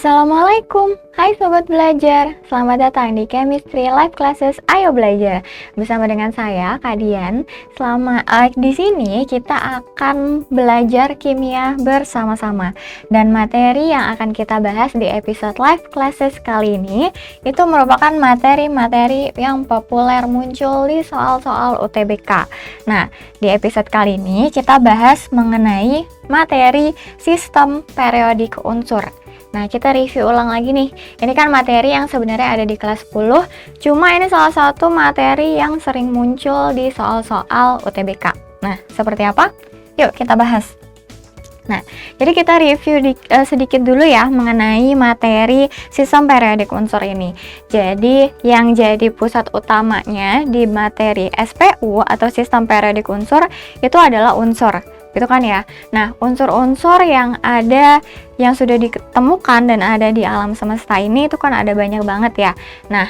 Assalamualaikum, hai Sobat Belajar. Selamat datang di Chemistry Live Classes Ayo Belajar. Bersama dengan saya, Kak Dian. Di sini kita akan belajar kimia bersama-sama. Dan materi yang akan kita bahas di episode Live Classes kali ini itu merupakan materi-materi yang populer muncul di soal-soal UTBK. Nah, di episode kali ini kita bahas mengenai materi sistem periodik unsur. Nah, kita review ulang lagi nih. Ini kan materi yang sebenarnya ada di kelas 10, cuma ini salah satu materi yang sering muncul di soal-soal UTBK. Nah, seperti apa? Yuk kita bahas. Nah, jadi kita review sedikit dulu ya mengenai materi sistem periodik unsur ini. Jadi, yang jadi pusat utamanya di materi SPU atau sistem periodik unsur itu adalah unsur. Gitu kan ya. Nah, unsur-unsur yang ada yang sudah ditemukan dan ada di alam semesta ini itu kan ada banyak banget ya. Nah,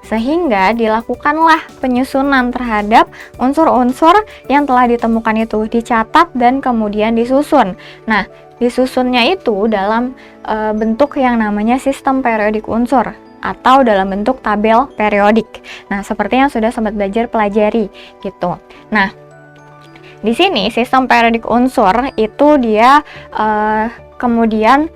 sehingga dilakukanlah penyusunan terhadap unsur-unsur yang telah ditemukan itu, dicatat dan kemudian disusun. Nah, disusunnya itu dalam bentuk yang namanya sistem periodik unsur atau dalam bentuk tabel periodik. Nah, seperti yang sudah Sobat Belajar pelajari gitu. Nah, di sini sistem periodik unsur itu dia kemudian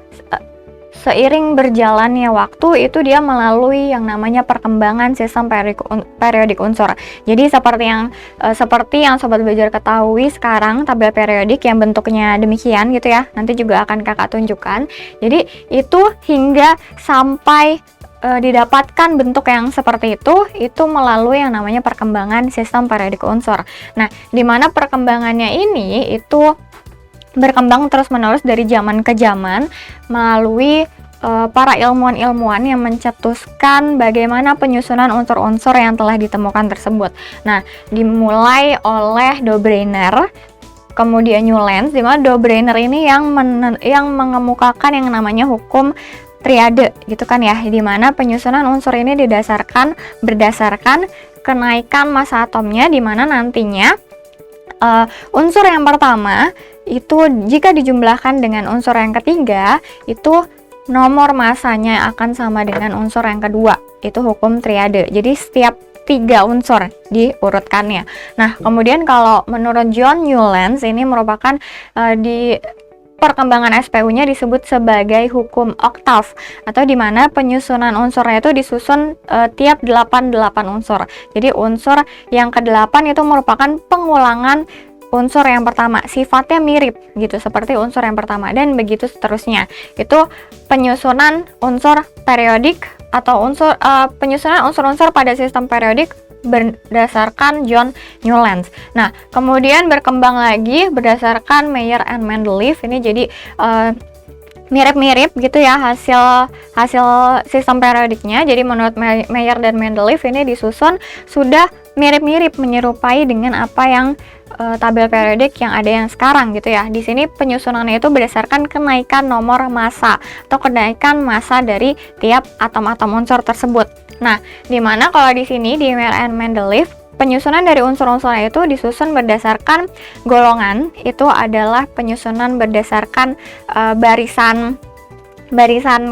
seiring berjalannya waktu itu dia melalui yang namanya perkembangan sistem periodik unsur. Jadi seperti yang Sobat Belajar ketahui sekarang tabel periodik yang bentuknya demikian gitu ya. Nanti juga akan Kakak tunjukkan. Jadi itu hingga sampai didapatkan bentuk yang seperti itu melalui yang namanya perkembangan sistem periodik unsur. Nah, di mana perkembangannya ini itu berkembang terus-menerus dari zaman ke zaman melalui para ilmuwan-ilmuwan yang mencetuskan bagaimana penyusunan unsur-unsur yang telah ditemukan tersebut. Nah, dimulai oleh Dobreiner, kemudian Newlands, di mana Dobreiner ini yang mengemukakan yang namanya hukum triade gitu kan ya, di mana penyusunan unsur ini berdasarkan kenaikan massa atomnya, di mana nantinya unsur yang pertama itu jika dijumlahkan dengan unsur yang ketiga itu nomor massanya akan sama dengan unsur yang kedua. Itu hukum triade. Jadi setiap 3 unsur diurutkannya. Nah, kemudian kalau menurut John Newlands ini merupakan di perkembangan SPU-nya disebut sebagai hukum oktav, atau di mana penyusunan unsurnya itu disusun tiap 8 unsur. Jadi unsur yang ke-8 itu merupakan pengulangan unsur yang pertama, sifatnya mirip gitu seperti unsur yang pertama dan begitu seterusnya. Itu penyusunan unsur periodik atau penyusunan unsur-unsur pada sistem periodik berdasarkan John Newlands. Nah, kemudian berkembang lagi berdasarkan Mayer and Mendeleev. Ini jadi mirip-mirip gitu ya hasil sistem periodiknya. Jadi menurut Mayer dan Mendeleev ini disusun sudah mirip-mirip menyerupai dengan apa yang tabel periodik yang ada yang sekarang gitu ya. Di sini penyusunannya itu berdasarkan kenaikan nomor massa atau kenaikan massa dari tiap atom-atom unsur tersebut. Nah, dimana kalau di sini di Mayer and Mendeleev penyusunan dari unsur-unsurnya itu disusun berdasarkan golongan. Itu adalah penyusunan berdasarkan barisan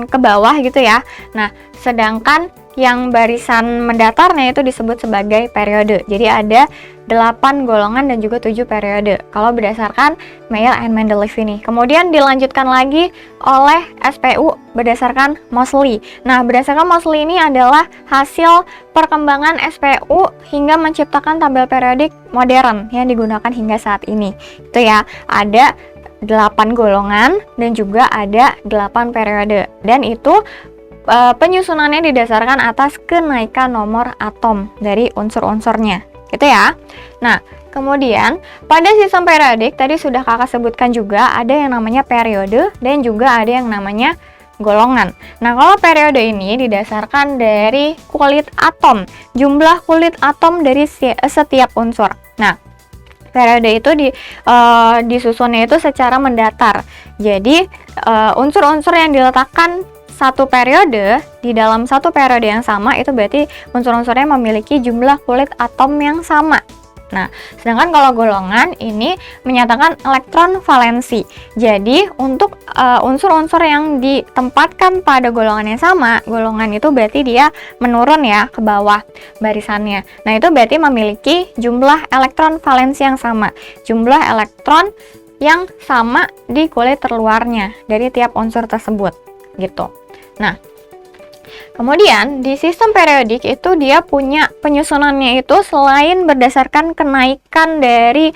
ke bawah gitu ya. Nah, sedangkan yang barisan mendatarnya itu disebut sebagai periode. Jadi ada 8 golongan dan juga 7 periode kalau berdasarkan Mayer and Mendeleev ini. Kemudian dilanjutkan lagi oleh SPU berdasarkan Moseley. Nah, berdasarkan Moseley ini adalah hasil perkembangan SPU hingga menciptakan tabel periodik modern yang digunakan hingga saat ini. Itu ya, ada 8 golongan dan juga ada 8 periode. Dan itu penyusunannya didasarkan atas kenaikan nomor atom dari unsur-unsurnya gitu ya. Nah, kemudian pada sistem periodik tadi sudah kakak sebutkan juga ada yang namanya periode dan juga ada yang namanya golongan. Nah, kalau periode ini didasarkan dari kulit atom, jumlah kulit atom dari setiap unsur. Nah, periode itu disusunnya itu secara mendatar. Jadi unsur-unsur yang diletakkan satu periode di dalam satu periode yang sama itu berarti unsur-unsurnya memiliki jumlah kulit atom yang sama Nah, sedangkan kalau golongan ini menyatakan elektron valensi. Jadi, untuk unsur-unsur yang ditempatkan pada golongan yang sama, golongan itu berarti dia menurun ya ke bawah barisannya. Nah, itu berarti memiliki jumlah elektron valensi yang sama. Jumlah elektron yang sama di kulit terluarnya dari tiap unsur tersebut, gitu. Nah, kemudian di sistem periodik itu dia punya penyusunannya itu selain berdasarkan kenaikan dari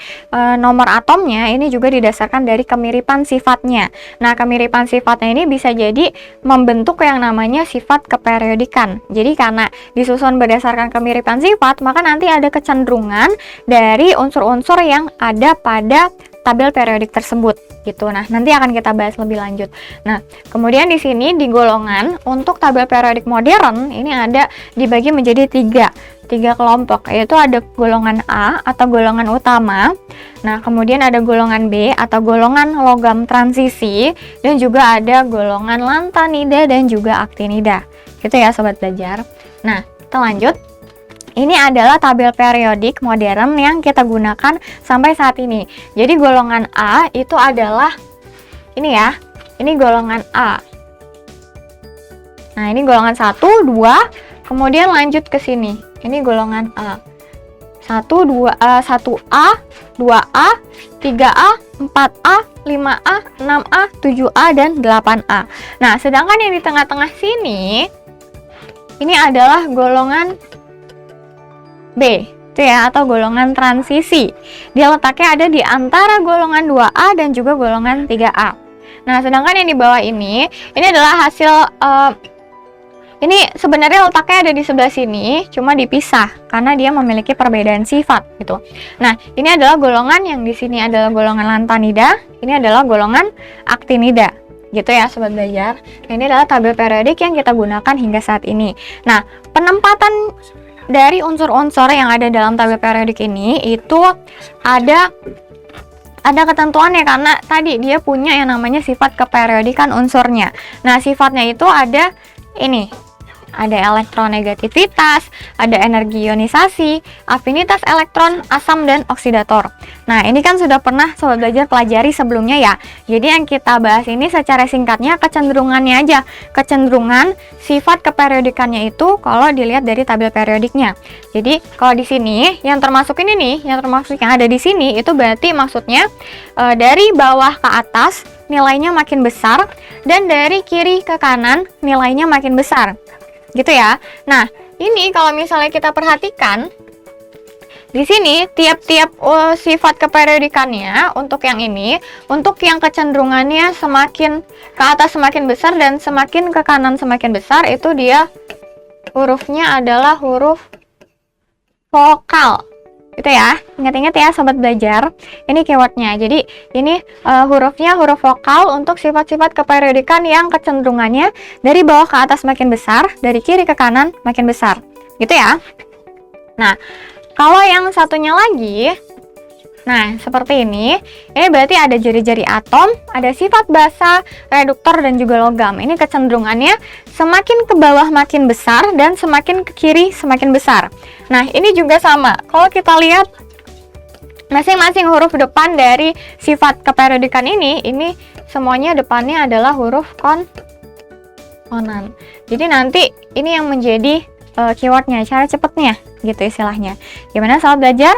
nomor atomnya, ini juga didasarkan dari kemiripan sifatnya. Nah, kemiripan sifatnya ini bisa jadi membentuk yang namanya sifat keperiodikan. Jadi karena disusun berdasarkan kemiripan sifat, maka nanti ada kecenderungan dari unsur-unsur yang ada pada tabel periodik tersebut gitu. Nah, nanti akan kita bahas lebih lanjut. Nah, kemudian di sini di golongan untuk tabel periodik modern ini ada dibagi menjadi tiga kelompok, yaitu ada golongan A atau golongan utama. Nah, kemudian ada golongan B atau golongan logam transisi, dan juga ada golongan lantanida dan juga aktinida. Gitu ya sobat belajar. Nah, kita lanjut. Ini adalah tabel periodik modern yang kita gunakan sampai saat ini. Jadi golongan A itu adalah ini ya. Ini golongan A. Nah, ini golongan 1, 2, kemudian lanjut ke sini. Ini golongan A. 1A, 2A, 3A, 4A, 5A, 6A, 7A, dan 8A. Nah, sedangkan yang di tengah-tengah sini ini adalah golongan B, itu ya, atau golongan transisi. Dia letaknya ada di antara golongan 2A dan juga golongan 3A. Nah, sedangkan yang di bawah ini adalah hasil ini sebenarnya letaknya ada di sebelah sini, cuma dipisah karena dia memiliki perbedaan sifat gitu. Nah, ini adalah golongan yang di sini adalah golongan lantanida, ini adalah golongan aktinida. Gitu ya sobat belajar. Nah, ini adalah tabel periodik yang kita gunakan hingga saat ini. Nah, penempatan dari unsur-unsur yang ada dalam tabel periodik ini itu ada ketentuannya karena tadi dia punya yang namanya sifat keperiodikan unsurnya. Nah, sifatnya itu ada ini. Ada elektronegativitas, ada energi ionisasi, afinitas elektron, asam, dan oksidator. Nah, ini kan sudah pernah sobat belajar pelajari sebelumnya ya. Jadi yang kita bahas ini secara singkatnya kecenderungannya aja. Kecenderungan sifat keperiodikannya itu kalau dilihat dari tabel periodiknya. Jadi kalau di sini yang termasuk ini nih, yang ada di sini itu berarti maksudnya dari bawah ke atas nilainya makin besar dan dari kiri ke kanan nilainya makin besar. Gitu ya. Nah, ini kalau misalnya kita perhatikan di sini tiap-tiap sifat keperiodikannya untuk yang ini, untuk yang kecenderungannya semakin ke atas semakin besar dan semakin ke kanan semakin besar, itu dia hurufnya adalah huruf vokal. Gitu ya. Ingat-ingat ya sobat belajar. Ini keywordnya. Jadi ini hurufnya huruf vokal untuk sifat-sifat keperiodikan yang kecenderungannya dari bawah ke atas makin besar, dari kiri ke kanan makin besar. Gitu ya. Nah, kalau yang satunya lagi, nah seperti ini berarti ada jari-jari atom, ada sifat basa, reduktor, dan juga logam. Ini kecenderungannya semakin ke bawah makin besar dan semakin ke kiri semakin besar. Nah, ini juga sama. Kalau kita lihat masing-masing huruf depan dari sifat keperiodikan ini semuanya depannya adalah huruf konsonan. Jadi nanti ini yang menjadi keywordnya, cara cepetnya gitu istilahnya. Gimana soal belajar?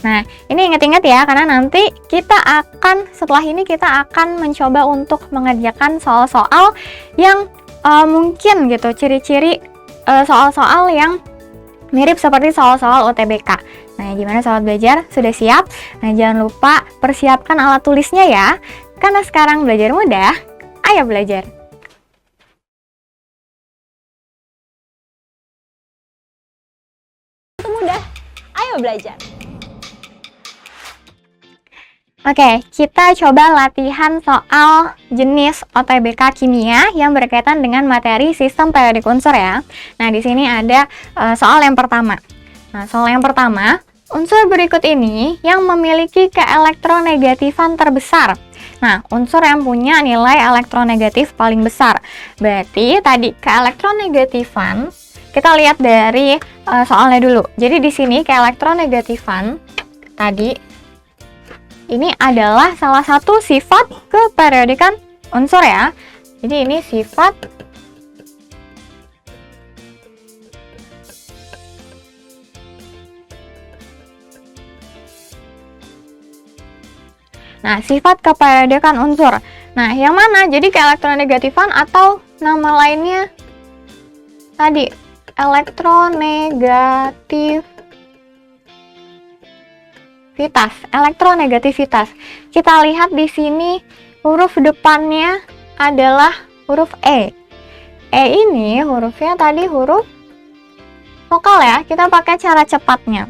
Nah, ini ingat-ingat ya, karena nanti setelah ini kita akan mencoba untuk mengerjakan soal-soal yang mungkin gitu, ciri-ciri soal-soal yang mirip seperti soal-soal UTBK. Nah, gimana soal belajar? Sudah siap? Nah, jangan lupa persiapkan alat tulisnya ya, karena sekarang belajar mudah, ayo belajar! Mudah, ayo belajar! Oke, kita coba latihan soal jenis OTBK kimia yang berkaitan dengan materi sistem periodik unsur ya. Nah, di sini ada soal yang pertama. Nah, soal yang pertama, unsur berikut ini yang memiliki keelektronegatifan terbesar. Nah, unsur yang punya nilai elektronegatif paling besar. Berarti tadi keelektronegatifan kita lihat dari soalnya dulu. Jadi di sini keelektronegatifan tadi ini adalah salah satu sifat keperiodikan unsur ya. Jadi ini sifat sifat keperiodikan unsur. Nah, yang mana? Jadi keelektronegatifan atau nama lainnya tadi elektronegativitas. Kita lihat di sini huruf depannya adalah huruf E. E ini hurufnya tadi huruf vokal ya. Kita pakai cara cepatnya.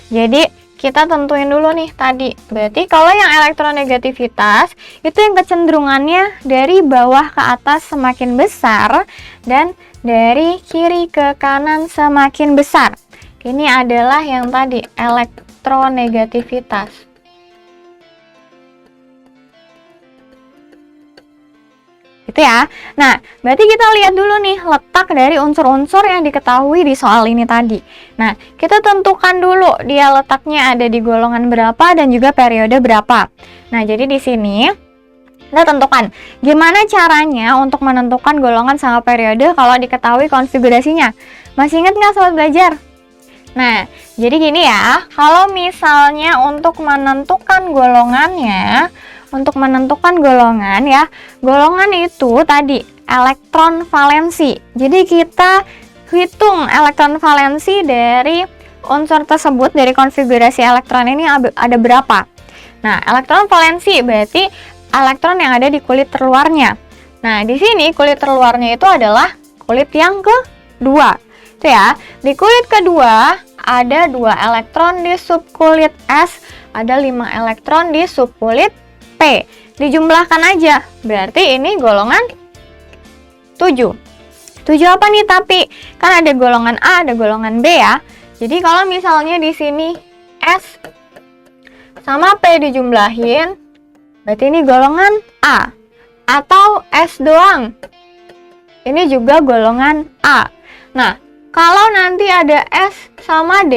Jadi kita tentuin dulu nih tadi. Berarti kalau yang elektronegativitas itu yang kecenderungannya dari bawah ke atas semakin besar dan dari kiri ke kanan semakin besar. Ini adalah yang tadi elektronegativitas. Gitu ya. Nah, berarti kita lihat dulu nih letak dari unsur-unsur yang diketahui di soal ini tadi. Nah, kita tentukan dulu dia letaknya ada di golongan berapa dan juga periode berapa. Nah, jadi di sini kita tentukan gimana caranya untuk menentukan golongan sama periode kalau diketahui konfigurasinya. Masih ingat nggak sobat belajar? Nah, jadi gini ya, kalau misalnya untuk menentukan golongannya, golongan itu tadi elektron valensi. Jadi kita hitung elektron valensi dari unsur tersebut, dari konfigurasi elektron ini ada berapa. Nah, elektron valensi berarti elektron yang ada di kulit terluarnya. Nah, di sini kulit terluarnya itu adalah kulit yang kedua. Itu ya, di kulit kedua ada 2 elektron di subkulit S, ada 5 elektron di subkulit P. Dijumlahkan aja, berarti ini golongan 7. 7 apa nih tapi? Kan ada golongan A, ada golongan B ya. Jadi kalau misalnya di sini S sama P dijumlahin, berarti ini golongan A. Atau S doang, ini juga golongan A. Nah, kalau nanti ada S sama D,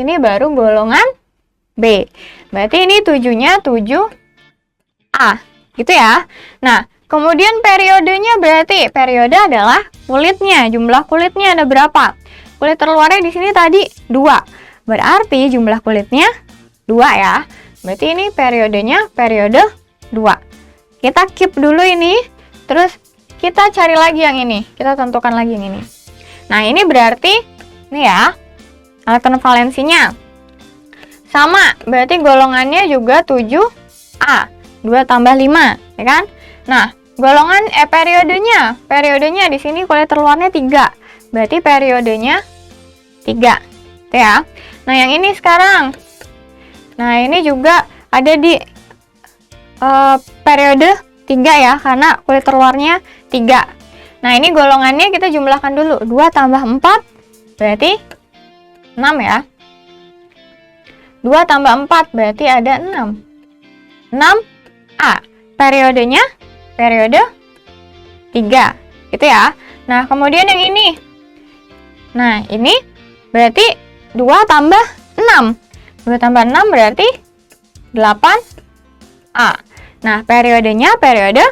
ini baru golongan B. Berarti ini 7-nya 7A. Gitu ya. Nah, kemudian periodenya berarti periode adalah kulitnya. Jumlah kulitnya ada berapa? Kulit terluarnya di sini tadi 2. Berarti jumlah kulitnya 2 ya. Berarti ini periodenya periode 2. Kita keep dulu ini. Terus kita cari lagi yang ini. Kita tentukan lagi yang ini. Nah, ini berarti ini ya. Elektron valensinya sama, berarti golongannya juga 7A. 2 tambah 5, ya kan? Nah, golongan periodenya di sini kulit terluarnya 3. Berarti periodenya 3. Itu ya. Nah, yang ini sekarang. Nah, ini juga ada di periode 3 ya, karena kulit terluarnya 3. Nah, ini golongannya kita jumlahkan dulu. 2 tambah 4 berarti 6 ya. 2 tambah 4 berarti ada 6. 6A. Periodenya periode 3. Gitu ya. Nah, kemudian yang ini. Nah, ini berarti 2 tambah 6. 2 tambah 6 berarti 8A. Nah, periodenya periode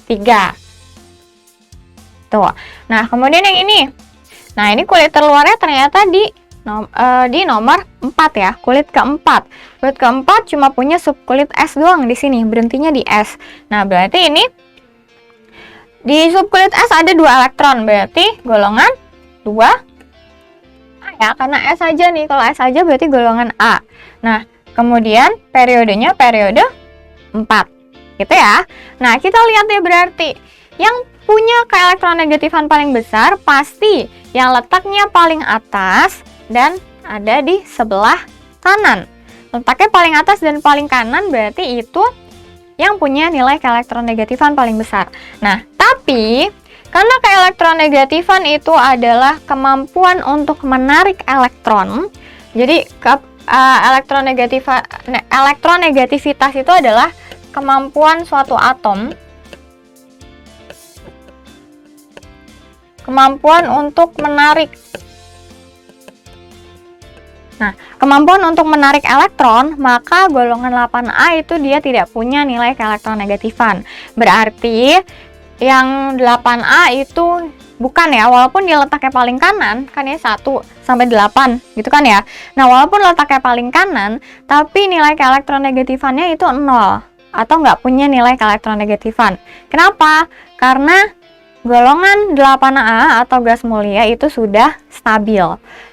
3. Tuh. Nah, kemudian yang ini. Nah, ini kulit terluarnya ternyata di nomor 4 ya, kulit keempat. Kulit keempat cuma punya subkulit S doang di sini, berhentinya di S. Nah, berarti ini di subkulit S ada 2 elektron, berarti golongan 2A ya, karena S aja nih. Kalau S aja berarti golongan A. Nah, kemudian periodenya periode 4. Gitu ya. Nah, kita lihat ya, berarti yang punya keelektronegatifan paling besar pasti yang letaknya paling atas dan ada di sebelah kanan. Letaknya paling atas dan paling kanan berarti itu yang punya nilai keelektronegatifan paling besar. Nah, tapi karena keelektronegatifan itu adalah kemampuan untuk menarik elektron, jadi elektronegativitas itu adalah kemampuan suatu atom, kemampuan untuk menarik Nah, kemampuan untuk menarik elektron, maka golongan 8A itu dia tidak punya nilai keelektronegatifan. Berarti yang 8A itu bukan ya, walaupun dia letaknya paling kanan, kan ya 1 sampai 8 gitu kan ya. Nah, walaupun letaknya paling kanan, tapi nilai keelektronegatifannya itu 0 atau nggak punya nilai keelektronegatifan. Kenapa? Karena golongan 8A atau gas mulia itu sudah stabil.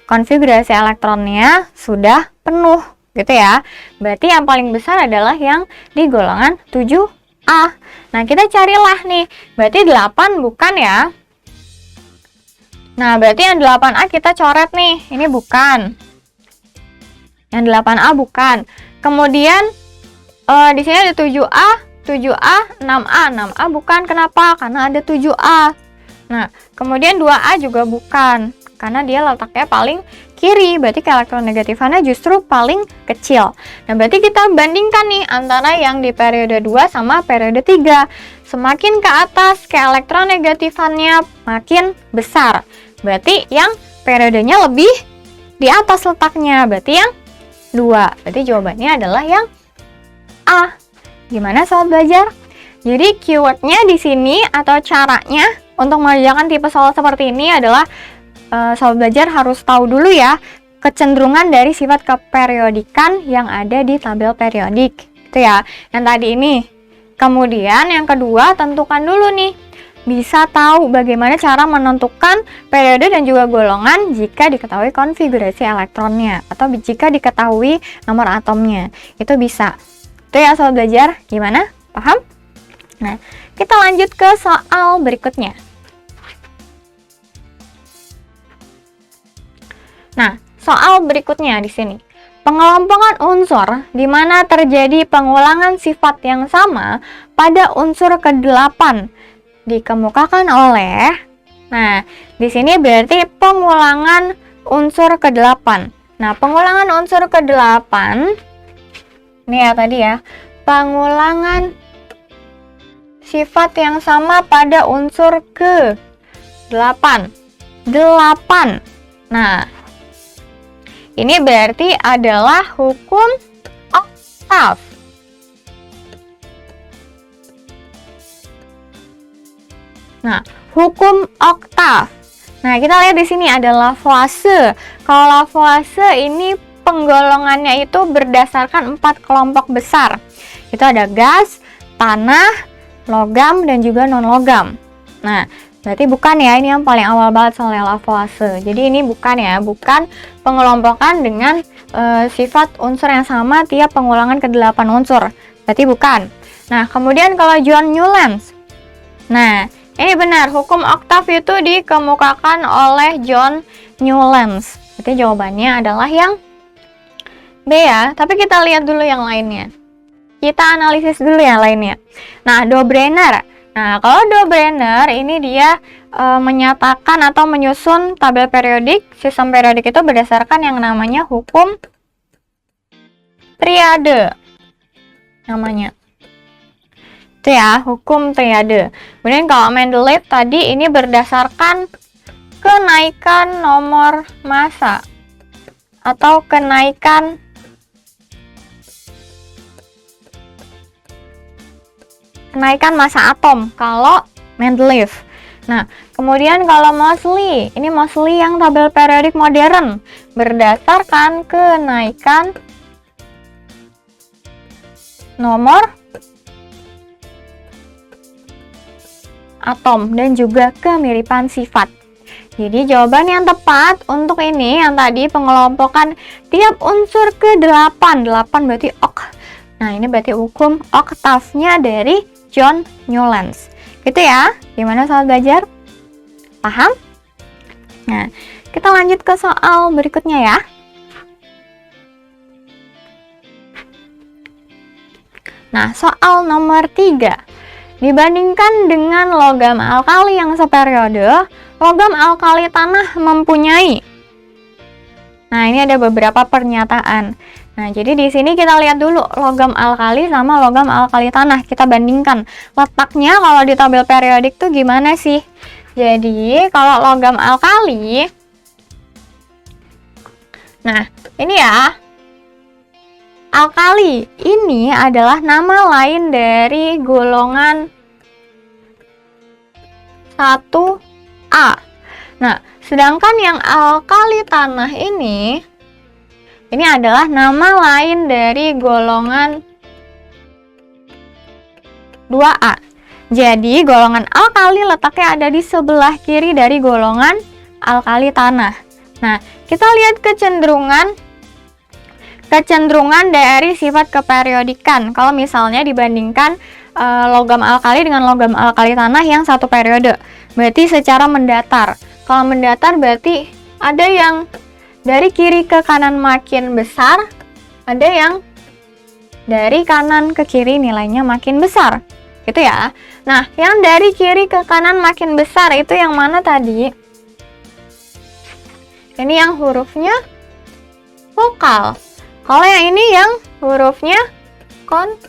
Konfigurasi elektronnya sudah penuh gitu ya. Berarti yang paling besar adalah yang di golongan 7A. Nah, kita carilah nih. Berarti 8 bukan ya? Nah, berarti yang 8A kita coret nih. Ini bukan. Yang 8A bukan. Kemudian di sini ada 7A, 6A. 6A bukan. Kenapa? Karena ada 7A. Nah, kemudian 2A juga bukan. Karena dia letaknya paling kiri, berarti keelektronegatifannya justru paling kecil. Nah, berarti kita bandingkan nih antara yang di periode 2 sama periode 3. Semakin ke atas keelektronegatifannya makin besar. Berarti yang periodenya lebih di atas letaknya, berarti yang 2. Berarti jawabannya adalah yang A. Gimana soal belajar? Jadi keywordnya di sini atau caranya untuk mengerjakan tipe soal seperti ini adalah soal belajar harus tahu dulu ya kecenderungan dari sifat keperiodikan yang ada di tabel periodik. Itu ya, yang tadi ini. Kemudian yang kedua, tentukan dulu nih. Bisa tahu bagaimana cara menentukan periode dan juga golongan jika diketahui konfigurasi elektronnya atau jika diketahui nomor atomnya. Itu bisa. Itu ya soal belajar. Gimana? Paham? Nah, kita lanjut ke soal berikutnya. Nah, soal berikutnya di sini. Pengelompokan unsur di mana terjadi pengulangan sifat yang sama pada unsur ke-8 dikemukakan oleh. Nah, di sini berarti pengulangan unsur ke-8. Nah, pengulangan unsur ke-8 ini ya tadi ya. Pengulangan sifat yang sama pada unsur ke-8. 8. Nah, ini berarti adalah hukum oktav. Nah, hukum oktav. Nah, kita lihat di sini ada Lavoisier. Kalau Lavoisier ini penggolongannya itu berdasarkan 4 kelompok besar. Itu ada gas, tanah, logam, dan juga non-logam. Nah, berarti bukan ya, ini yang paling awal banget soalnya Lavoisier. Jadi ini bukan ya, bukan pengelompokan dengan sifat unsur yang sama tiap pengulangan ke-8 unsur. Berarti bukan. Nah, kemudian kalau John Newlands. Nah, ini benar, hukum oktav itu dikemukakan oleh John Newlands. Berarti jawabannya adalah yang B ya. Tapi kita lihat dulu yang lainnya. Kita analisis dulu yang lainnya. Nah, Dobreiner. Nah, kalau Dobreiner ini dia menyatakan atau menyusun tabel periodik, sistem periodik itu berdasarkan yang namanya hukum triade. Namanya. Itu ya, hukum triade. Kemudian kalau Mendeleev tadi ini berdasarkan kenaikan nomor massa atau kenaikan massa atom kalau Mendeleev. Nah, kemudian kalau Moseley, ini Moseley yang tabel periodik modern berdasarkan kenaikan nomor atom dan juga kemiripan sifat. Jadi jawaban yang tepat untuk ini yang tadi pengelompokan tiap unsur ke-8. 8 berarti ok. Nah, ini berarti hukum oktavnya dari John Newlands. Gitu ya. Gimana soal belajar? Paham? Nah, kita lanjut ke soal berikutnya ya. Nah, soal nomor 3. Dibandingkan dengan logam alkali yang seperiode, logam alkali tanah mempunyai. Nah, ini ada beberapa pernyataan. Nah, jadi di sini kita lihat dulu logam alkali sama logam alkali tanah. Kita bandingkan letaknya kalau di tabel periodik tuh gimana sih? Jadi, kalau logam alkali Nah, ini ya. Alkali ini adalah nama lain dari golongan 1A. Nah, sedangkan yang alkali tanah ini adalah nama lain dari golongan 2A. Jadi, golongan alkali letaknya ada di sebelah kiri dari golongan alkali tanah. Nah, kita lihat kecenderungan dari sifat keperiodikan. Kalau misalnya dibandingkan logam alkali dengan logam alkali tanah yang satu periode, berarti secara mendatar. Kalau mendatar berarti ada yang dari kiri ke kanan makin besar, ada yang dari kanan ke kiri nilainya makin besar, gitu ya. Nah, yang dari kiri ke kanan makin besar itu yang mana tadi? Ini yang hurufnya vokal. Kalau yang ini yang hurufnya konsonan,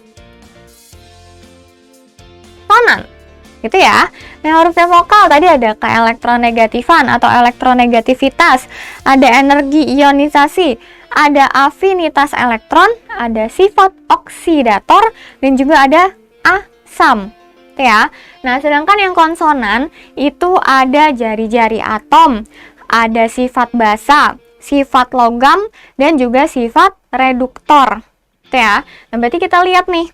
gitu ya. Nah, hurufnya vokal tadi ada keelektronegatifan atau elektronegativitas, ada energi ionisasi, ada afinitas elektron, ada sifat oksidator, dan juga ada asam, gitu ya. Nah, sedangkan yang konsonan itu ada jari-jari atom, ada sifat basa, sifat logam, dan juga sifat reduktor, gitu ya. Nah, berarti kita lihat nih.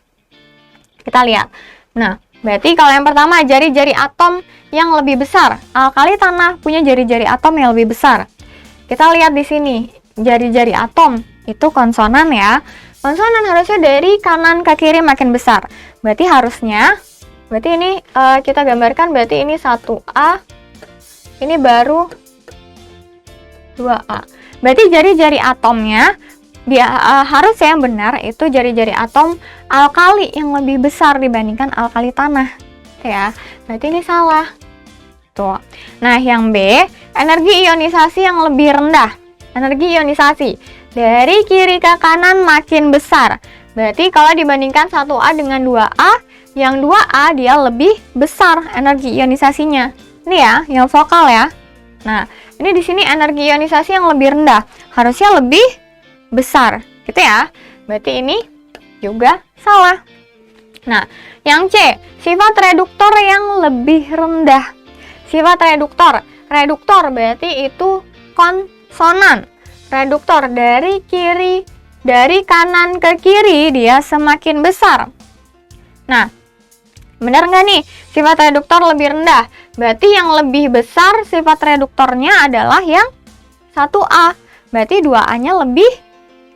Nah, berarti kalau yang pertama jari-jari atom yang lebih besar. Alkali tanah punya jari-jari atom yang lebih besar. Kita lihat di sini, jari-jari atom itu konsonan ya. Konsonan harusnya dari kanan ke kiri makin besar. Berarti ini kita gambarkan berarti ini 1A, ini baru 2A. Berarti jari-jari atomnya harusnya yang benar itu jari-jari atom alkali yang lebih besar dibandingkan alkali tanah, ya. Berarti ini salah. Tuh. Nah, yang B, energi ionisasi yang lebih rendah. Energi ionisasi dari kiri ke kanan makin besar. Berarti kalau dibandingkan 1A dengan 2A, yang 2A dia lebih besar energi ionisasinya. Ini ya, yang vokal ya. Nah, ini di sini energi ionisasi yang lebih rendah, harusnya lebih besar, gitu ya. Berarti ini juga salah. Nah, yang C, sifat reduktor yang lebih rendah. Sifat reduktor berarti itu konsonan. Reduktor dari kanan ke kiri dia semakin besar. Nah, benar nggak nih? Sifat reduktor lebih rendah. Berarti yang lebih besar sifat reduktornya adalah yang 1A. Berarti 2A-nya lebih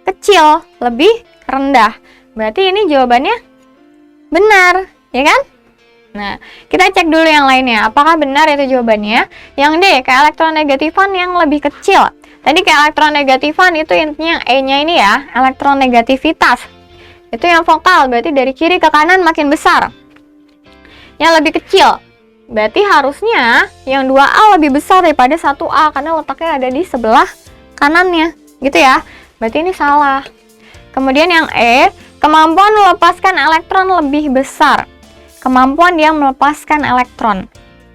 kecil, lebih rendah. Berarti ini jawabannya benar, ya kan? Nah, kita cek dulu yang lainnya. Apakah benar itu jawabannya? Yang D, keelektronegatifan yang lebih kecil. Tadi keelektronegatifan itu intinya E-nya ini ya, elektronegativitas. Itu yang vokal, berarti dari kiri ke kanan makin besar. Yang lebih kecil, berarti harusnya yang 2A lebih besar daripada 1A karena letaknya ada di sebelah kanannya, gitu ya. Berarti ini salah. Kemudian yang E, kemampuan melepaskan elektron lebih besar. Kemampuan dia melepaskan elektron.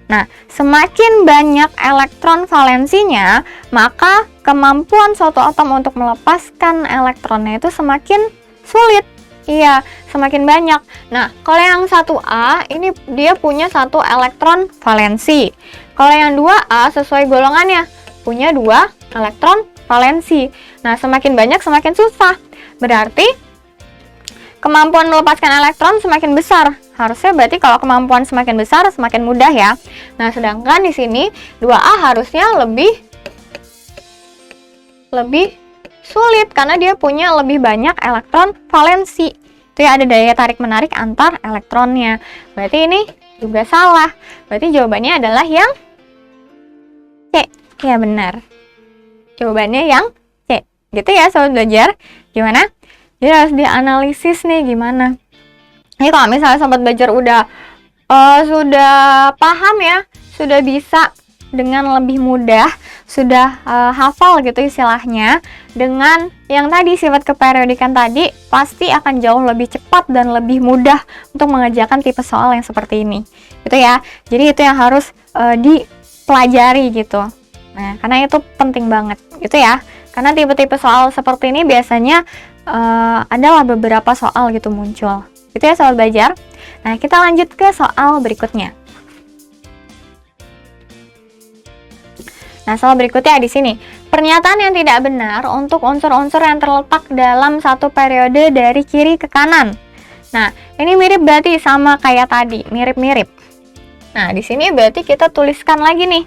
Nah, semakin banyak elektron valensinya, maka kemampuan suatu atom untuk melepaskan elektronnya itu semakin sulit. Iya, semakin banyak. Nah, kalau yang 1A ini dia punya 1 elektron valensi. Kalau yang 2A sesuai golongannya punya 2 elektron valensi. Nah, semakin banyak semakin susah. Berarti kemampuan melepaskan elektron semakin besar. Harusnya berarti kalau kemampuan semakin besar semakin mudah ya. Nah, sedangkan di sini 2A harusnya lebih sulit karena dia punya lebih banyak elektron valensi. Itu ya, ada daya tarik menarik antar elektronnya. Berarti ini juga salah. Berarti jawabannya adalah yang C. Ya benar. Jawabannya yang C. Gitu ya sobat belajar. Gimana? Jadi harus dianalisis nih gimana. Ini kalau misalnya sobat belajar sudah paham ya, sudah bisa dengan lebih mudah, sudah hafal gitu istilahnya, dengan yang tadi sifat keperiodikan tadi, pasti akan jauh lebih cepat dan lebih mudah untuk mengerjakan tipe soal yang seperti ini, gitu ya. Jadi itu yang harus dipelajari gitu. Nah, karena itu penting banget, gitu ya. Karena tipe-tipe soal seperti ini biasanya adalah beberapa soal gitu muncul. Itu ya soal belajar. Nah, kita lanjut ke soal berikutnya. Nah, soal berikutnya di sini. Pernyataan yang tidak benar untuk unsur-unsur yang terletak dalam satu periode dari kiri ke kanan. Nah, ini mirip berarti sama kayak tadi, mirip-mirip. Nah, di sini berarti kita tuliskan lagi nih.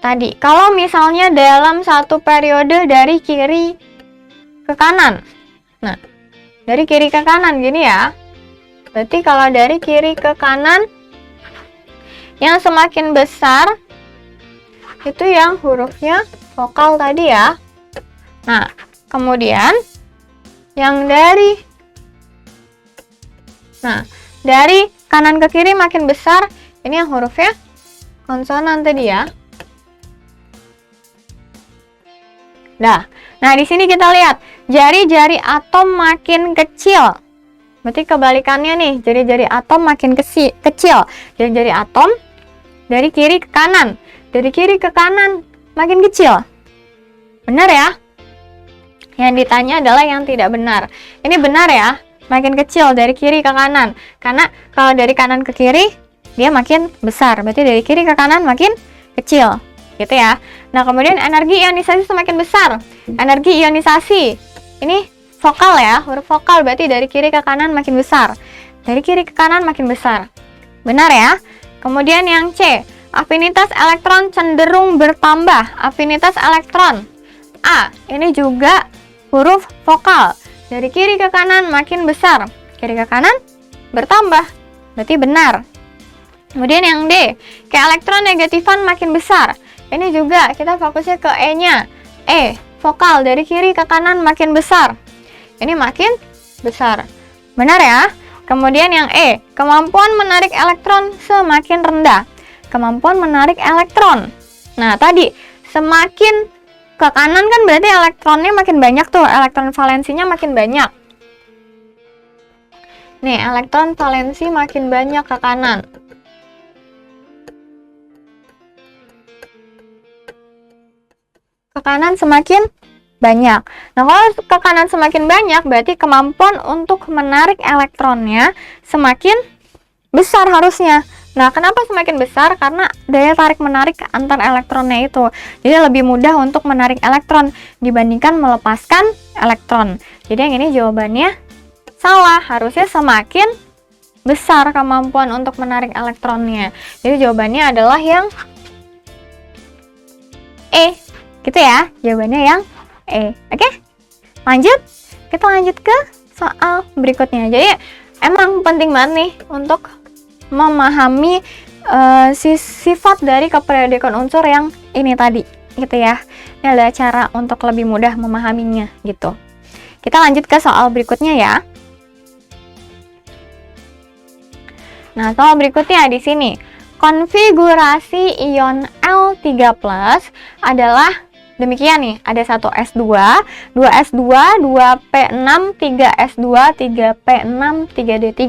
Tadi, kalau misalnya dalam satu periode dari kiri ke kanan. Nah, dari kiri ke kanan gini ya. Berarti kalau dari kiri ke kanan, yang semakin besar itu yang hurufnya vokal tadi ya. Nah, kemudian yang dari kanan ke kiri makin besar, ini yang hurufnya konsonan tadi ya. Nah, di sini kita lihat jari-jari atom makin kecil. Berarti kebalikannya nih, jari-jari atom makin kecil. Jari-jari atom dari kiri ke kanan. Dari kiri ke kanan makin kecil. Benar ya? Yang ditanya adalah yang tidak benar. Ini benar ya, makin kecil dari kiri ke kanan. Karena kalau dari kanan ke kiri, dia makin besar. Berarti dari kiri ke kanan makin kecil. Gitu ya. Nah, kemudian energi ionisasi semakin besar. Energi ionisasi. Ini vokal ya, huruf vokal berarti dari kiri ke kanan makin besar. Dari kiri ke kanan makin besar. Benar ya? Kemudian yang C, afinitas elektron cenderung bertambah. Afinitas elektron. A, ini juga huruf vokal. Dari kiri ke kanan makin besar. Kiri ke kanan bertambah. Berarti benar. Kemudian yang D, keelektronegatifan makin besar. Ini juga kita fokusnya ke E-nya. E, vokal dari kiri ke kanan makin besar. Ini makin besar. Benar ya? Kemudian yang E, kemampuan menarik elektron semakin rendah. Kemampuan menarik elektron. Nah, tadi semakin ke kanan kan berarti elektronnya makin banyak tuh. Elektron valensinya makin banyak. Nih, elektron valensi makin banyak ke kanan. Ke kanan semakin banyak. Nah, kalau ke kanan semakin banyak, berarti kemampuan untuk menarik elektronnya semakin besar harusnya. Nah, kenapa semakin besar? Karena daya tarik-menarik antar elektronnya itu. Jadi lebih mudah untuk menarik elektron dibandingkan melepaskan elektron. Jadi yang ini jawabannya salah. Harusnya semakin besar kemampuan untuk menarik elektronnya. Jadi jawabannya adalah yang E. Gitu ya, jawabannya yang E. Oke? Lanjut. Kita lanjut ke soal berikutnya. Jadi emang penting banget nih untuk memahami sifat dari keperiodikan unsur yang ini tadi, gitu ya. Ini adalah cara untuk lebih mudah memahaminya, gitu. Kita lanjut ke soal berikutnya ya. Nah, soal berikutnya di sini. Konfigurasi ion L3+ adalah demikian nih, ada 1s2, 2s2, 2p6, 3s2, 3p6, 3d3.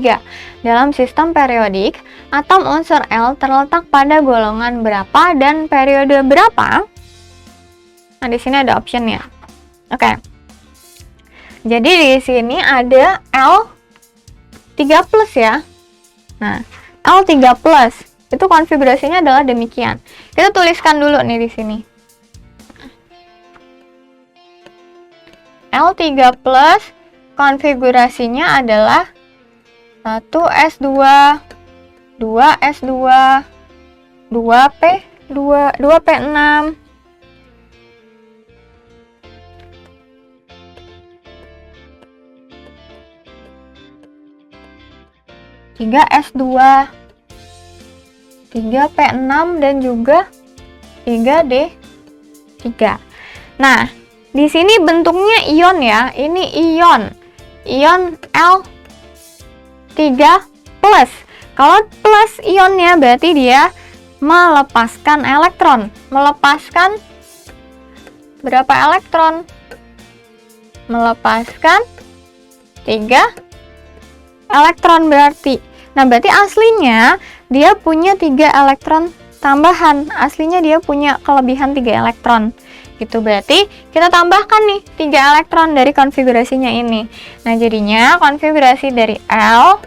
Dalam sistem periodik, atom unsur L terletak pada golongan berapa dan periode berapa? Nah, di sini ada optionnya. Oke. Jadi di sini ada L3+ ya. Nah, L3+ itu konfigurasinya adalah demikian. Kita tuliskan dulu nih di sini. L3+ konfigurasinya adalah 1s2, 2s2, 2p2, 2p6, 3s2, 3p6 dan juga 3d3. Nah, di sini bentuknya ion ya. Ini ion L3+. Kalau plus ionnya berarti dia melepaskan elektron. Melepaskan berapa elektron? Melepaskan 3 elektron berarti. Nah, berarti aslinya dia punya 3 elektron tambahan. Aslinya dia punya kelebihan 3 elektron. Gitu berarti kita tambahkan nih 3 elektron dari konfigurasinya ini. Nah, jadinya konfigurasi dari L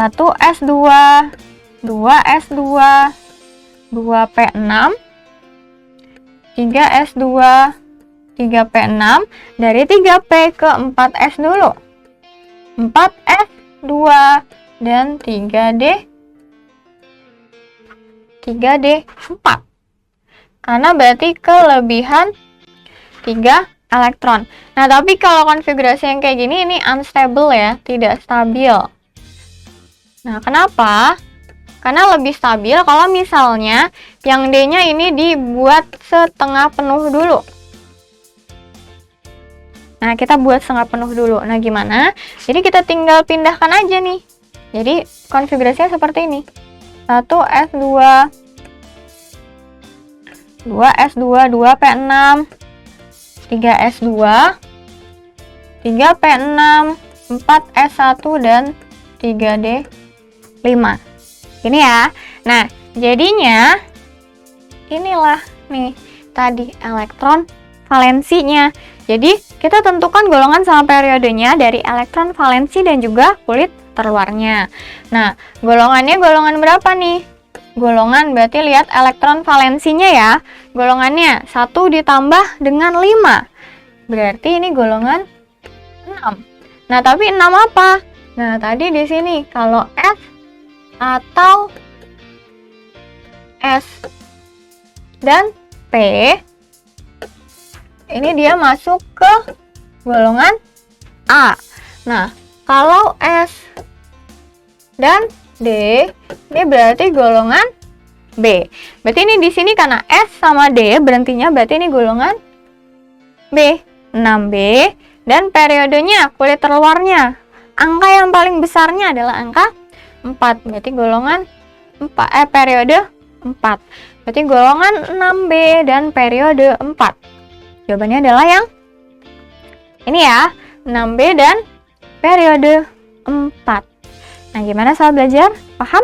1s2, 2s2, 2p6, 3s2, 3p6 dari 3p ke 4s dulu. 4s2 dan 3d4. Karena berarti kelebihan 3 elektron. Nah, tapi kalau konfigurasi yang kayak gini ini unstable ya, tidak stabil. Nah, kenapa? Karena lebih stabil kalau misalnya yang D-nya ini dibuat setengah penuh dulu. Nah, kita buat setengah penuh dulu. Nah, gimana? Jadi kita tinggal pindahkan aja nih. Jadi konfigurasinya seperti ini. 1s2, 2s2, 2p6, 3s2, 3p6, 4s1 dan 3d5. Ini ya. Nah, jadinya inilah nih tadi elektron valensinya. Jadi, kita tentukan golongan sama periodenya dari elektron valensi dan juga kulit terluarnya. Nah, golongannya golongan berapa nih? Golongan berarti lihat elektron valensinya ya. Golongannya 1 ditambah dengan 5. Berarti ini golongan 6. Nah, tapi 6 apa? Nah, tadi di sini kalau F atau S dan P ini dia masuk ke golongan A. Nah, kalau S dan D ini berarti golongan B. Berarti ini di sini karena S sama D berhentinya berarti ini golongan B, 6B, dan periodenya kulit terluarnya. Angka yang paling besarnya adalah angka 4, berarti golongan periode 4. Berarti golongan 6B dan periode 4. Jawabannya adalah yang ini ya, 6B dan periode 4. Nah, gimana sahabat belajar? Paham?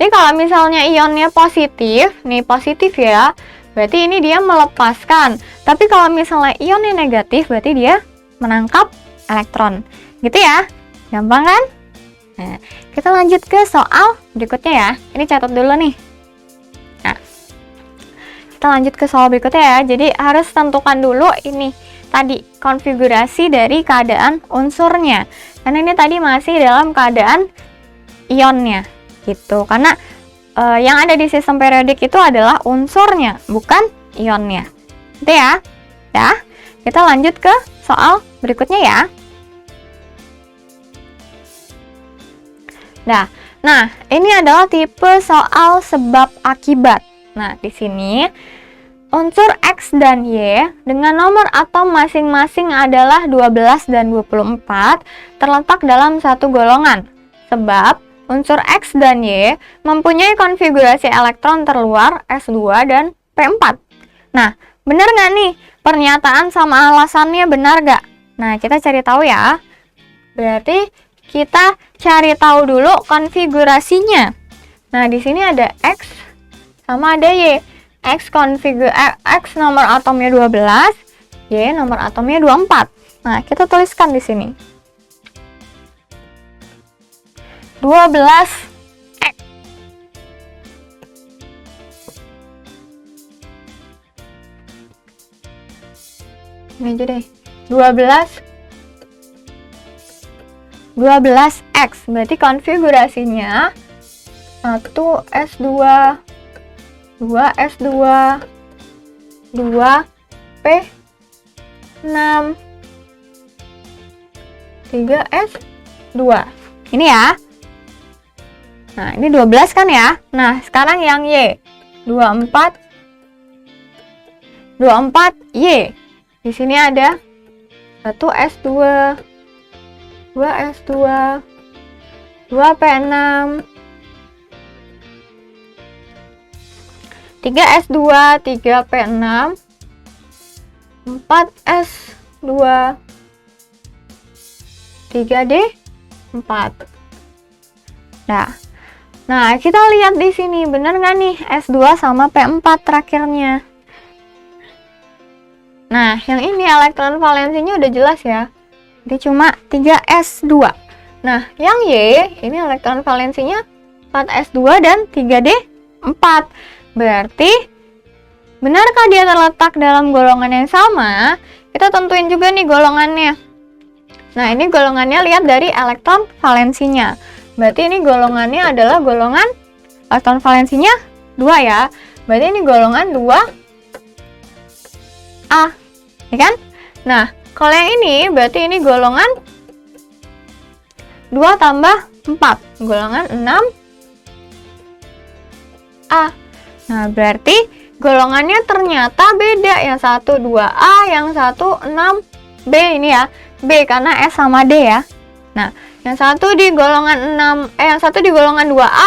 Jadi kalau misalnya ionnya positif, nih positif ya, berarti ini dia melepaskan. Tapi kalau misalnya ionnya negatif, berarti dia menangkap elektron. Gitu ya? Gampang kan? Nah, kita lanjut ke soal berikutnya ya. Ini catat dulu nih. Nah, kita lanjut ke soal berikutnya ya. Jadi harus tentukan dulu ini tadi konfigurasi dari keadaan unsurnya. Karena ini tadi masih dalam keadaan ionnya gitu. Karena yang ada di sistem periodik itu adalah unsurnya, bukan ionnya. Gitu ya. Ya. Kita lanjut ke soal berikutnya ya. Nah, ini adalah tipe soal sebab akibat. Nah, di sini unsur X dan Y dengan nomor atom masing-masing adalah 12 dan 24 terletak dalam satu golongan. Sebab unsur X dan Y mempunyai konfigurasi elektron terluar S2 dan P4. Nah, benar nggak nih? Pernyataan sama alasannya benar nggak? Nah, kita cari tahu ya. Berarti kita cari tahu dulu konfigurasinya. Nah, di sini ada X sama ada Y. X nomor atomnya 12, Y nomor atomnya 24. Nah, kita tuliskan di sini. 12 X. Ini aja deh. 12X berarti konfigurasinya 1s2, 2s2, 2p6, 3s2. Ini ya. Nah, ini 12 kan ya. Nah, sekarang yang Y 24Y. Di sini ada 1s2, 2s2, 2p6, 3s2, 3p6, 4s2, 3d4. Nah, Nah, kita lihat di sini, bener nggak nih S2 sama P4 terakhirnya? Nah, yang ini elektron valensinya udah jelas ya. Dia cuma 3S2. Nah, yang Y, ini elektron valensinya 4S2 dan 3D4. Berarti, benarkah dia terletak dalam golongan yang sama? Kita tentuin juga nih golongannya. Nah, ini golongannya lihat dari elektron valensinya. Berarti ini golongannya adalah golongan elektron valensinya 2 ya. Berarti ini golongan 2A. Ya kan? Nah, kalau yang ini berarti ini golongan 2 tambah 4. Golongan 6A. Nah, berarti golongannya ternyata beda. Yang satu 2A, yang satu 6B ini ya. B karena S sama D ya. Nah, yang satu di golongan 2A,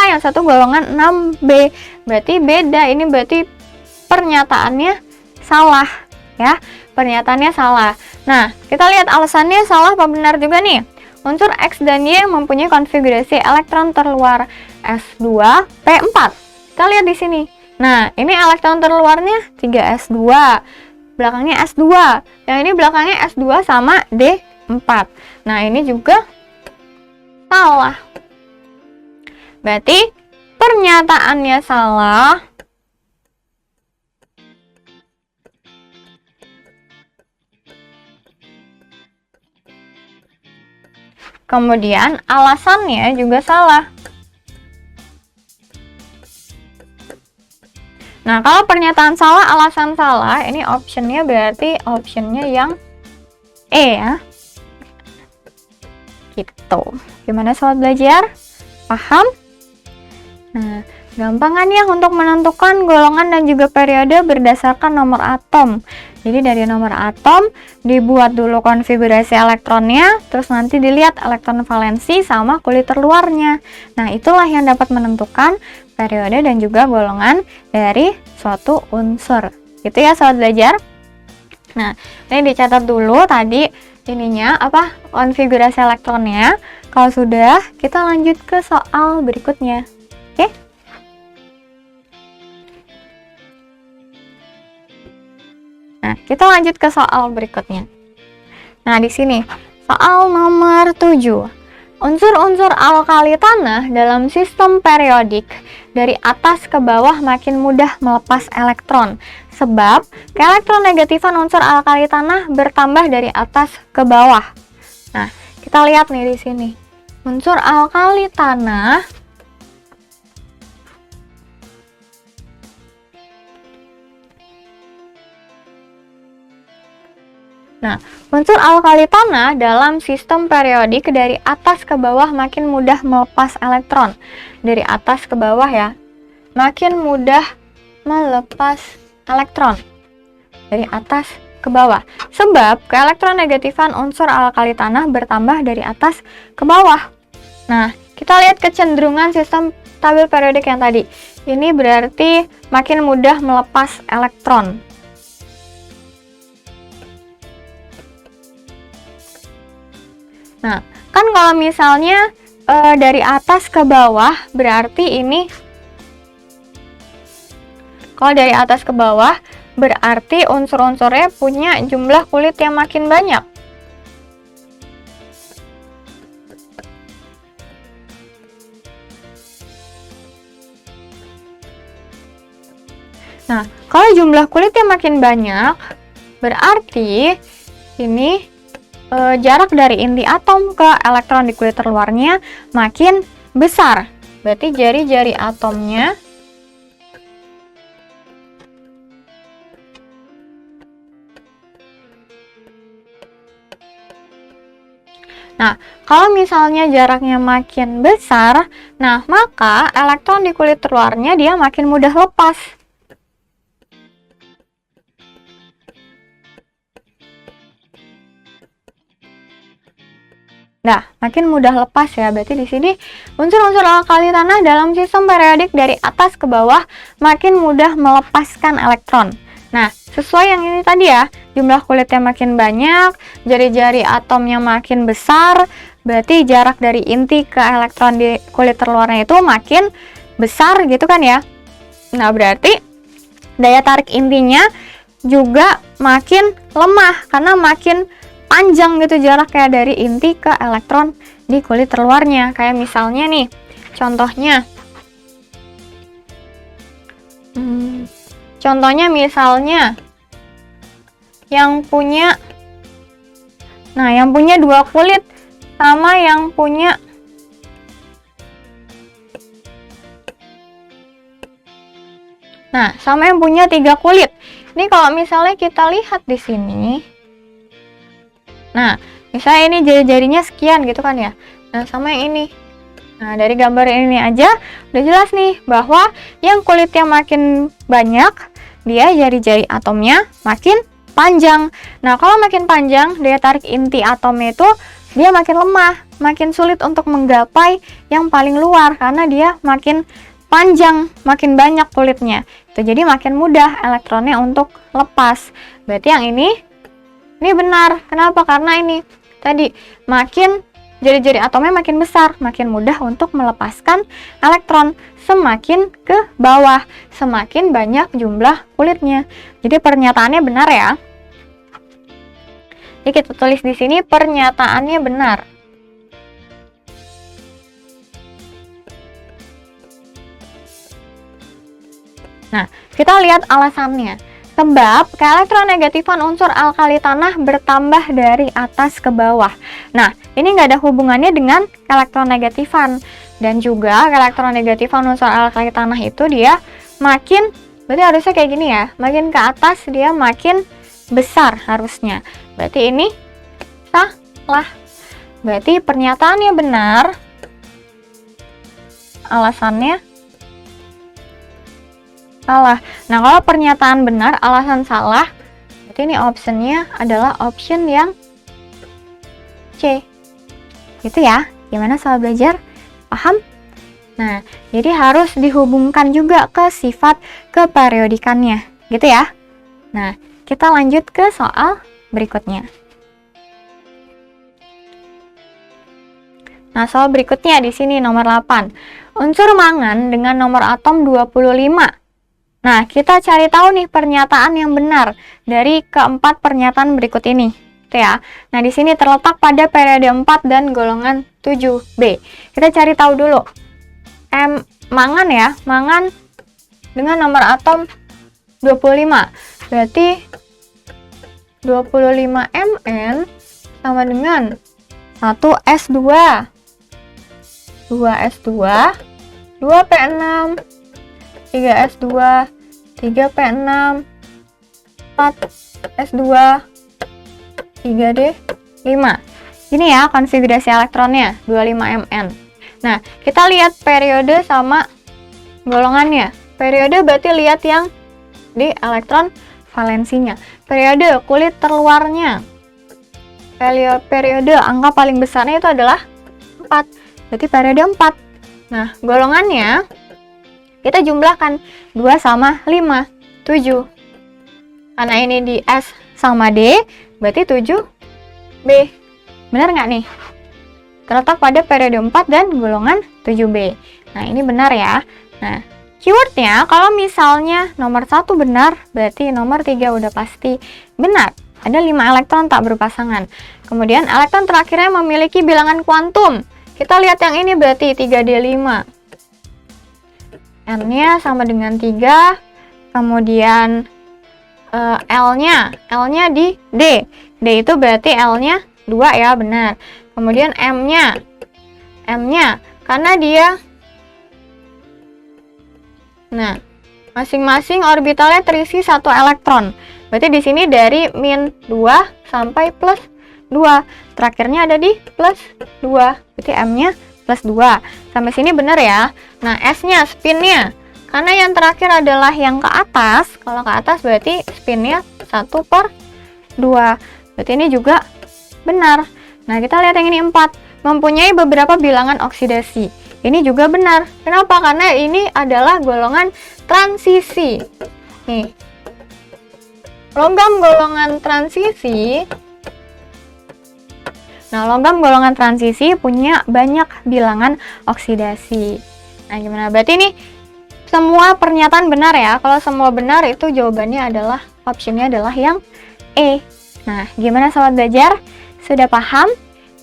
yang satu golongan 6B. Berarti beda. Ini berarti pernyataannya salah ya. Pernyataannya salah. Nah, kita lihat alasannya salah apa benar juga nih. Unsur X dan Y mempunyai konfigurasi elektron terluar S2 P4. Kita lihat di sini. Nah, ini elektron terluarnya 3S2. Belakangnya S2. Yang ini belakangnya S2 sama D4. Nah, ini juga salah. Berarti pernyataannya salah. Kemudian alasannya juga salah. Nah, kalau pernyataan salah, alasan salah, ini optionnya berarti optionnya yang E ya. Gitu. Gimana sobat belajar? Paham? Nah, gampangan ya untuk menentukan golongan dan juga periode berdasarkan nomor atom. Jadi dari nomor atom dibuat dulu konfigurasi elektronnya, terus nanti dilihat elektron valensi sama kulit terluarnya. Nah, itulah yang dapat menentukan periode dan juga golongan dari suatu unsur. Gitu ya sobat belajar. Nah, ini dicatat dulu tadi ininya konfigurasi elektronnya. Kalau sudah, kita lanjut ke soal berikutnya. Oke? Nah, kita lanjut ke soal berikutnya. Nah, di sini soal nomor 7. Unsur-unsur alkali tanah dalam sistem periodik dari atas ke bawah makin mudah melepas elektron. Sebab keelektronegatifan unsur alkali tanah bertambah dari atas ke bawah. Nah, kita lihat nih di sini. Unsur alkali tanah unsur alkali tanah dalam sistem periodik dari atas ke bawah makin mudah melepas elektron. Dari atas ke bawah ya, makin mudah melepas elektron. Dari atas ke bawah. Sebab keelektronegatifan unsur alkali tanah bertambah dari atas ke bawah. Nah, kita lihat kecenderungan sistem tabel periodik yang tadi. Ini berarti makin mudah melepas elektron. Nah, kan kalau misalnya dari atas ke bawah, berarti ini kalau dari atas ke bawah, berarti unsur-unsurnya punya jumlah kulit yang makin banyak. Nah, kalau jumlah kulitnya makin banyak, berarti ini jarak dari inti atom ke elektron di kulit terluarnya makin besar. Berarti jari-jari atomnya Nah, kalau misalnya jaraknya makin besar, nah maka elektron di kulit terluarnya dia makin mudah lepas. Nah, makin mudah lepas ya. Berarti di sini unsur-unsur alkali tanah dalam sistem periodik dari atas ke bawah makin mudah melepaskan elektron. Nah, sesuai yang ini tadi ya. jumlah kulitnya makin banyak, jari-jari atomnya makin besar, berarti jarak dari inti ke elektron di kulit terluarnya itu makin besar gitu kan ya. Nah, berarti daya tarik intinya juga makin lemah karena makin panjang gitu jaraknya dari inti ke elektron di kulit terluarnya. Kayak misalnya nih, contohnya misalnya yang punya dua kulit sama yang punya tiga kulit. Ini kalau misalnya kita lihat di sini, nah misalnya ini jari-jarinya sekian gitu kan ya. Nah, sama yang ini. Nah, dari gambar ini aja udah jelas nih bahwa yang kulitnya makin banyak, dia jari-jari atomnya makin panjang. Nah, kalau makin panjang, daya tarik inti atomnya itu dia makin lemah, makin sulit untuk menggapai yang paling luar karena dia makin panjang, makin banyak kulitnya. Itu jadi makin mudah elektronnya untuk lepas. Berarti yang ini benar. Kenapa? Karena ini tadi makin jari-jari atomnya makin besar, makin mudah untuk melepaskan elektron. Semakin ke bawah, semakin banyak jumlah kulitnya. Jadi pernyataannya benar ya. Jadi kita tulis di sini pernyataannya benar. Nah, kita lihat alasannya. Sebab keelektronegatifan unsur alkali tanah bertambah dari atas ke bawah. Nah, ini nggak ada hubungannya dengan keelektronegatifan. Dan juga keelektronegatifan unsur alkali tanah itu dia makin, berarti harusnya kayak gini ya, makin ke atas dia makin besar harusnya. Berarti ini salah. Berarti pernyataannya benar, alasannya salah. Nah, kalau pernyataan benar, alasan salah, berarti ini optionnya adalah option yang C. Gitu ya. Gimana soal belajar? Paham? Nah, jadi harus dihubungkan juga ke sifat keperiodikannya. Gitu ya. Nah, kita lanjut ke soal berikutnya. Nah, soal berikutnya di sini nomor 8. Unsur mangan dengan nomor atom 25. Nah, kita cari tahu nih pernyataan yang benar dari keempat pernyataan berikut ini. Gitu ya. Nah, di sini terletak pada periode 4 dan golongan 7B. Kita cari tahu dulu. Mangan ya, mangan dengan nomor atom 25. Berarti 25 Mn sama dengan 1S2. 2S2, 2P6, 3S2, 3P6, 4S2, 3D5. Ini ya konfigurasi elektronnya, 25 Mn. Nah, kita lihat periode sama golongannya. Periode berarti lihat yang di elektron valensinya. Periode kulit terluarnya. Periode angka paling besarnya itu adalah 4. Berarti periode 4. Nah, golongannya kita jumlahkan 2 sama 5, 7. Karena ini di S sama D, berarti 7B. Benar nggak nih? Terletak pada periode 4 dan golongan 7B. Nah, ini benar ya. Nah, keywordnya kalau misalnya nomor 1 benar, berarti nomor 3 udah pasti benar. Ada 5 elektron tak berpasangan. Kemudian elektron terakhirnya memiliki bilangan kuantum. Kita lihat yang ini berarti 3D5. N-nya sama dengan 3. Kemudian L-nya di D. D itu berarti L-nya 2 ya, benar. Kemudian M-nya karena dia, nah, masing-masing orbitalnya terisi 1 elektron. Berarti di sini dari min 2 sampai plus 2. Terakhirnya ada di plus 2. Berarti M-nya plus 2. Sampai sini benar ya. Nah, S-nya, spinnya. Karena yang terakhir adalah yang ke atas. Kalau ke atas berarti spinnya 1/2. Berarti ini juga benar. Nah, kita lihat yang ini 4. Mempunyai beberapa bilangan oksidasi. Ini juga benar. Kenapa? Karena ini adalah golongan transisi. Nih. logam golongan transisi. Nah, logam golongan transisi punya banyak bilangan oksidasi. Nah, gimana? Berarti ini semua pernyataan benar ya. Kalau semua benar itu jawabannya adalah, optionnya adalah yang E. Nah, gimana sobat belajar? Sudah paham?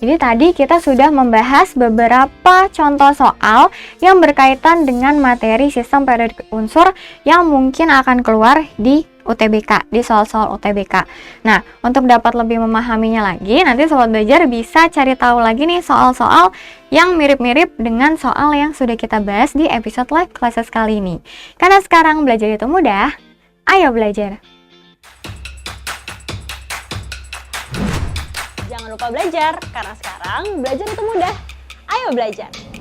Jadi tadi kita sudah membahas beberapa contoh soal yang berkaitan dengan materi sistem periodik unsur yang mungkin akan keluar di UTBK, di soal-soal UTBK. Nah, untuk dapat lebih memahaminya lagi, nanti sobat belajar bisa cari tahu lagi nih soal-soal yang mirip-mirip dengan soal yang sudah kita bahas di episode live classes kali ini. Karena sekarang belajar itu mudah, ayo belajar! Jangan lupa belajar, karena sekarang belajar itu mudah. Ayo belajar!